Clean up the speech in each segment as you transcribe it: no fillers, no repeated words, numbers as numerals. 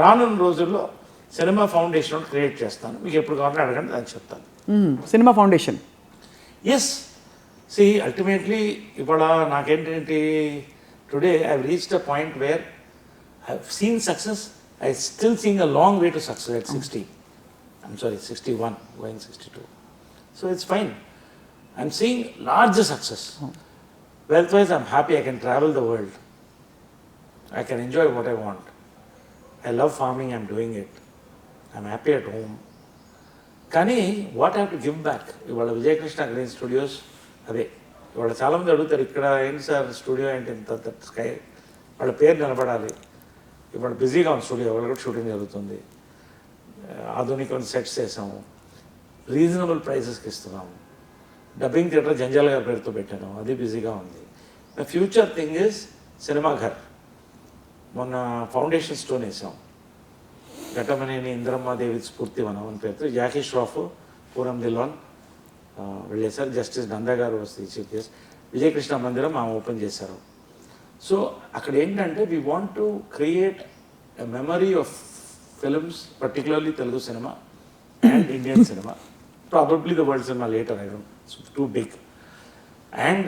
రానున్న రోజుల్లో cinema foundation create చేస్తాను, మీకు ఎప్పుడు కావాలంటే అడగండి, దాన్ని చెప్తాను. Cinema foundation. Yes, see ultimately ఇవాళ నాకేంటంటే today I reached a point where I seen success. I still seeing a long way to success at 60. I'm sorry, 61, going 62. So it's fine. I'm seeing larger success. Wealth-wise, I'm happy. I can travel the world. I can enjoy what I want. I love farming. I'm doing it. I'm happy at home. కానీ what have to give back. ఇవాళ Vijayakrishna green studios అదే. ఇవాళ చాలామంది అడుగుతారు, ఇక్కడ ఏంటి sir studio ఏంటి ఇంత స్కై, వాళ్ళ పేరు నిలబడాలి. ఇవాళ బిజీగా ఉంది స్టూడియో, వాళ్ళు కూడా షూటింగ్ జరుగుతుంది. ఆధునిక సెట్స్ చేసాము, రీజనబుల్ ప్రైసెస్కి ఇస్తున్నాము. డబ్బింగ్ థియేటర్ జంజాల్ గారి పేరుతో పెట్టాను, అది బిజీగా ఉంది. The future thing is cinema Ghar. మొన్న ఫౌండేషన్ స్టోన్ వేసాం, ఘటమనేని ఇంద్రమ్మాదేవి స్ఫూర్తివనం అని పేరుతో. జాకీ ష్రాఫ్, పూరం దిల్వాన్ వెళ్ళేసారు. జస్టిస్ నందా గారు వస్తే చీఫ్ గెస్ట్. విజయకృష్ణ మందిరం ఆమె ఓపెన్ చేశారు. సో అక్కడ ఏంటంటే we want to create a memory of films, particularly Telugu cinema and Indian cinema, probably the world cinema later, I don't know, it's too big, and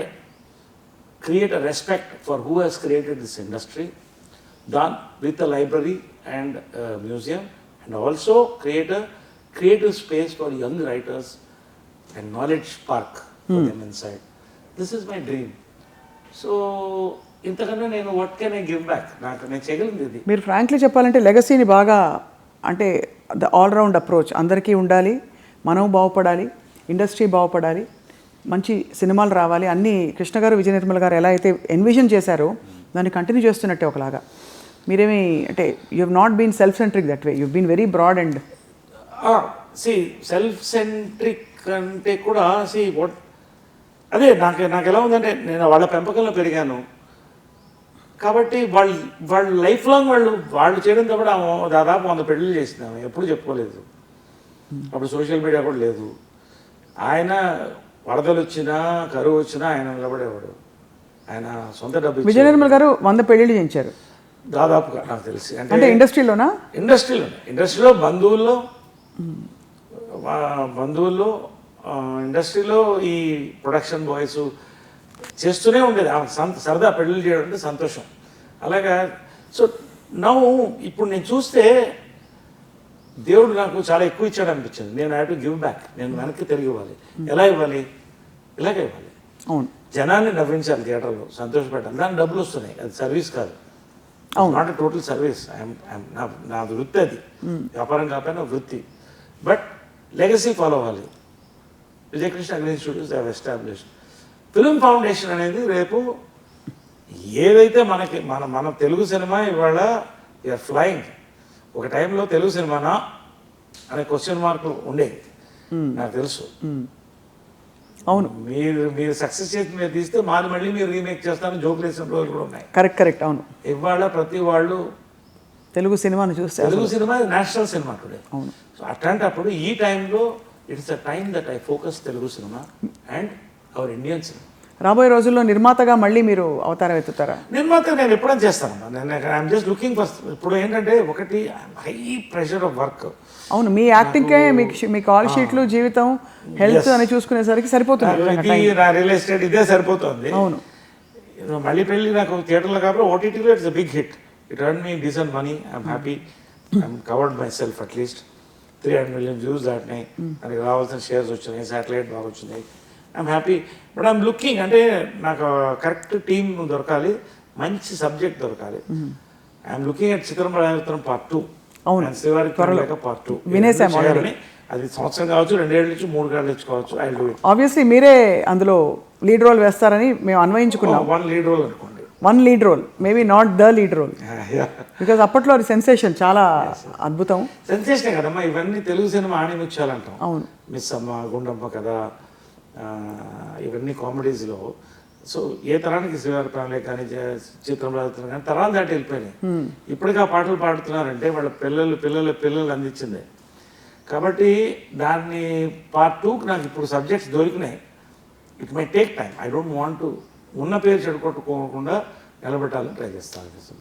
create a respect for who has created this industry, done with a library and a museum, and also create a creative space for young writers and knowledge park for them inside. This is my dream. So ఇంతకన్నా నేను what can I give back, నాకు నేను చేయగలిగింది ఇది. మీరు frankly చెప్పాలంటే లెగసీని బాగా, అంటే ద ఆల్రౌండ్ అప్రోచ్, అందరికీ ఉండాలి, మనం బాగుపడాలి, ఇండస్ట్రీ బాగుపడాలి, మంచి సినిమాలు రావాలి, అన్నీ కృష్ణ గారు విజయ నిర్మల్ గారు ఎలా అయితే ఎన్విజన్ చేశారో దాన్ని కంటిన్యూ చేస్తున్నట్టే ఒకలాగా. మీరేమి అంటే you have not been self centric that way, you been very broad and see self centric అంటే కూడా సి వాట్ అదే నాకు ఎలా ఉందంటే నేను వాళ్ళ పెంపకంలో పెరిగాను కాబట్టి వాళ్ళు లైఫ్ లాంగ్ వాళ్ళు చేయడంతో కూడా దాదాపు 100 పెళ్ళిళ్ళు చేసినాము, ఎప్పుడు చెప్పుకోలేదు. అప్పుడు సోషల్ మీడియా కూడా లేదు. ఆయన వరదలు వచ్చినా కరువు వచ్చినా ఆయన నిలబడేవాడు, ఆయన సొంత డబ్బు. విజయ నిర్మల్ గారు 100 పెళ్ళిళ్ళు చేయించారు దాదాపుగా నాకు తెలిసి. అంటే ఇండస్ట్రీలోనా? ఇండస్ట్రీలో బంధువుల్లో ఇండస్ట్రీలో ఈ ప్రొడక్షన్ బాయ్స్ చేస్తూనే ఉండేది. సరదా పెళ్ళిళ్ళు చేయడం అంటే సంతోషం అలాగా. సో ఇప్పుడు నేను చూస్తే దేవుడు నాకు చాలా ఎక్కువ ఇచ్చాడు అనిపించింది. నేను హ్యావ్ టు గివ్ బ్యాక్, నేను వెనక్కి తిరిగి ఇవ్వాలి. ఎలా ఇవ్వాలి? ఇలాగే ఇవ్వాలి. అవును, జనాన్ని నవ్వించాలి, థియేటర్లో సంతోషపెట్టాలి, దానికి డబ్బులు వస్తున్నాయి. అది సర్వీస్ కాదు, నాట్ ఎ టోటల్ సర్వీస్. నా వృత్తి అది, వ్యాపారం కాకపోయినా వృత్తి. బట్ లెగసీ ఫాలో అవ్వాలి. Vijayakrishna green studios have established. Film foundation అనేది రేపు ఏదైతే మన తెలుగు సినిమా ఇవాళ యూఆర్ ఫ్లయింగ్. ఒక టైంలో తెలుగు సినిమానా అనే క్వశ్చన్ మార్కులు ఉండేవి, నాకు తెలుసు. అవును, మీరు సక్సెస్ చేసి మీరు తీస్తే మళ్ళీ మీరు రీమేక్ చేస్తాను జోకులు వేసిన రోజులు కూడా ఉన్నాయి. కరెక్ట్. అవును, ఇవాళ ప్రతి వాళ్ళు తెలుగు సినిమాని చూస్తే Telugu cinema national cinema today. అవును, సో అట్లాంటప్పుడు ఈ టైంలో it's a time that I focus Telugu cinema and our Indian cinema. రాబోయే రోజుల్లో నిర్మాతగా మళ్ళీ మీరు అవతారం ఎత్తుతారా? నిర్మాత నేను ఎప్పుడైనా చేస్తాను. I'm just looking for. ఇప్పుడు ఏంటంటే ఒకటి హై ప్రెషర్ ఆఫ్ వర్క్. అవును, మీ యాక్టింగ్కే మీ కాల్ షీట్లు, జీవితం, హెల్త్ అని చూసుకునేసరికి సరిపోతుంది. రియల్ ఎస్టేట్ ఇదే సరిపోతుంది. అవును, మళ్ళీ పెళ్ళి నాకు థియేటర్లో కాబట్టి ఓటీటీలో it's a big hit. It earn me decent money. I'm happy. I'm covered myself at least 300 million views దాటినాయి. నాకు రావాల్సిన షేర్స్ వచ్చినాయి, శాటిలైట్ బాగా వచ్చినాయి. I'm happy. But I'm looking అంటే నాకు కరెక్ట్ టీమ్ దొరకాలి, మంచి సబ్జెక్ట్ దొరకాలి. I'm looking at Chitram part 2. అవును, శ్రీవారి పార్ట్ 2 వినేసాము. అది సంవత్సరం కావచ్చు, 2 ఏళ్ళ నుంచి 3 ఏళ్ళ నుంచి కావచ్చు. I do it. ఆబ్వియస్లీ మీరే అందులో లీడ్ రోల్ వేస్తారని మేము అన్వయించుకున్నాం. 1 లీడ్ రోల్ అనుకోండి. 1 lead role, maybe not the lead role. Because అప్పట్లో అది సెన్సేషన్, చాలా అద్భుతం. సెన్సేషన్ కదమ్మా ఇవన్నీ. తెలుగు సినిమా ఆణిముత్యాలంటాం. అవును, మిస్ అమ్మ, గుండమ్మ కదా, ఇవన్నీ కామెడీస్లో. సో ఏ తరానికి శ్రీవారి ప్రేమలే కానీ చిత్రం రాజుతున్నారు కానీ తరాలు దాటి వెళ్ళిపోయినాయి. ఇప్పటికీ ఆ పాటలు పాడుతున్నారంటే వాళ్ళ పిల్లలు అందించిందే. కాబట్టి దాన్ని పార్ట్ 2కి నాకు ఇప్పుడు సబ్జెక్ట్స్ దొరికినాయి. It my take time. I don't want to ఉన్న పేరు చెడగొట్టుకోకుండా నిలబెట్టాలని ట్రై చేస్తాను.